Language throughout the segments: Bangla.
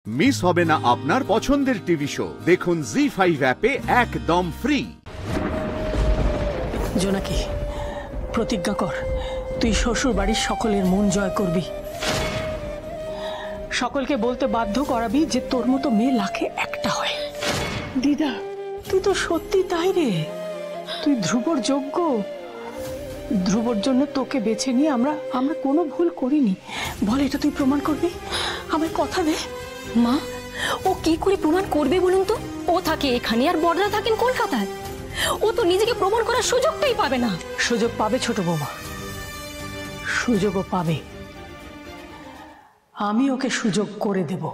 মিস হবে না আপনার পছন্দের টিভি শো। দেখুন জি5 অ্যাপে একদম ফ্রি। জোনাকি, প্রতিজ্ঞা কর তুই শ্বশুর বাড়ির সকলের মন জয় করবি, সকলকে বলতে বাধ্য করাবি যে তোর মতো মেয়ে লাখে একটা হয়। দিদা, তুই তো সত্যি তাই রে, তুই ধ্রুবর যোগ্য। ধ্রুবর জন্য তোকে বেছে নিয়ে আমরা কোনো ভুল করিনি। বল, এটা তুই প্রমাণ করবি? আমার কথা দে। মা, ও কি করে প্রমাণ করবে বলুন তো? ও থাকে এখানে আর বড়রা থাকেন কলকাতায়। ও তো নিজেকে প্রমাণ করার সুযোগটাই পাবে না। সুযোগ পাবে ছোট বৌমা, সুযোগও পাবে। আমি ওকে সুযোগ করে দেব।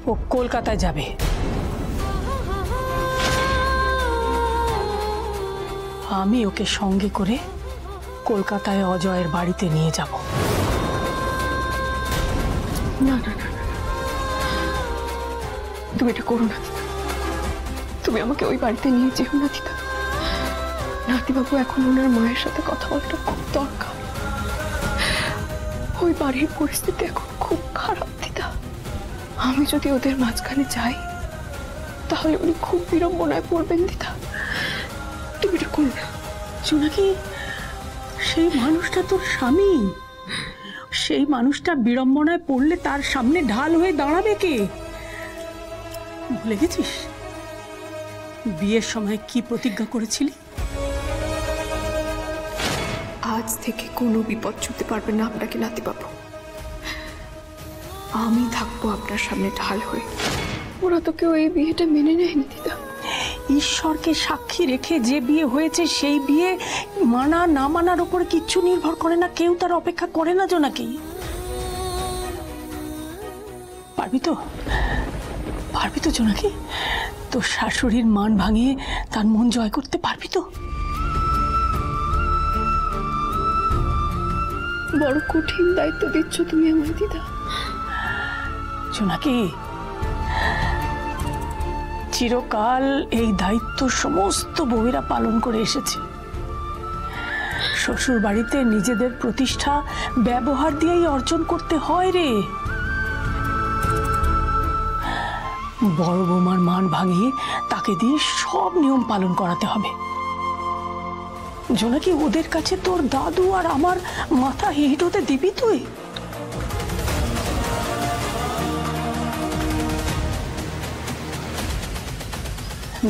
ও কলকাতায় যাবে, আমি ওকে সঙ্গে করে কলকাতায় অজয়ের বাড়িতে নিয়ে যাব। না না না, তুমি এটা করো না দিদা। তুমি আমাকে ওই বাড়িতে নিয়ে যেও না দিদা। নাতিবাবু এখন ওনার মায়ের সাথে কথা বলাটা খুব দরকার। ওই বাড়ির পরিস্থিতি এখন খুব খারাপ দিদা। আমি যদি ওদের মাঝখানে যাই তাহলে উনি খুব বিড়ম্বনায় পড়বেন দিদা। তুমি এটা করো না। জোনাকি, সেই মানুষটা তোর স্বামী। সেই মানুষটা বিড়ম্বনায় পড়লে তার সামনে ঢাল হয়ে দাঁড়াবে কে? ভুলে গেছিস বিয়ের সময় কি প্রতিজ্ঞা করেছিলি? আজ থেকে কোনো বিপদ ছুঁতে পারবে না আপনাকে নাতিবাবু। আমি থাকবো আপনার সামনে ঢাল হয়ে। ওরা তো কেউ এই বিয়েটা মেনে নেয়নি দিদা। ঈশ্বরকে সাক্ষী রেখে যে বিয়ে হয়েছে সেই বিয়ে মানা না মানার উপর কিচ্ছু নির্ভর করে না। কেউ তার অপেক্ষা করে না জোনাকি। পারবি তো? পারবি তো জোনাকি? তোর শাশুড়ির মান ভাঙিয়ে তার মন জয় করতে পারবি তো? বড় কঠিন দায়িত্ব দিচ্ছ তুমি আমার দিদা। জোনাকি, চিরকাল এই দায়িত্ব সমস্ত বউয়েরা পালন করে এসেছে। শ্বশুর বাড়িতে নিজেদের প্রতিষ্ঠা ব্যবহার দিয়েই অর্জন করতে হয় রে। বড় বৌমার মান ভাঙিয়ে তাকে দিয়ে সব নিয়ম পালন করাতে হবে। জোনাকি, ওদের কাছে তোর দাদু আর আমার মাথা হিট হতে দিবি তুই?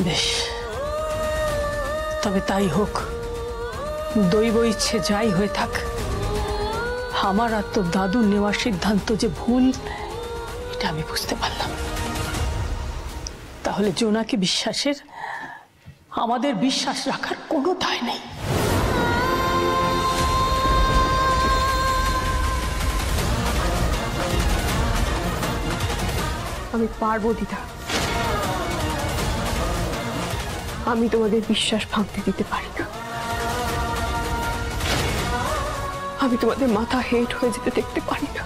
বেশ, তবে তাই হোক। দৈব ইচ্ছে যাই হয়ে থাক, আমার আর তোর দাদুর নেওয়ার সিদ্ধান্ত যে ভুল, এটা আমি বুঝতে পারলাম। তাহলে জোনাকি বিশ্বাসের আমাদের বিশ্বাস রাখার কোনো দায় নেই। আমি পারবো দিদা। আমি তোমাদের বিশ্বাস ভাঙতে দিতে পারি না। আমি তোমাদের মাথা হেট হয়ে যেতে দেখতে পারি না।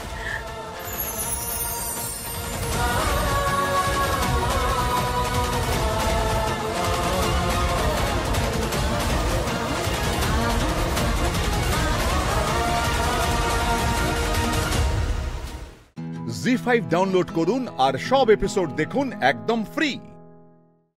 জি5 ডাউনলোড করুন আর সব এপিসোড দেখুন একদম ফ্রি।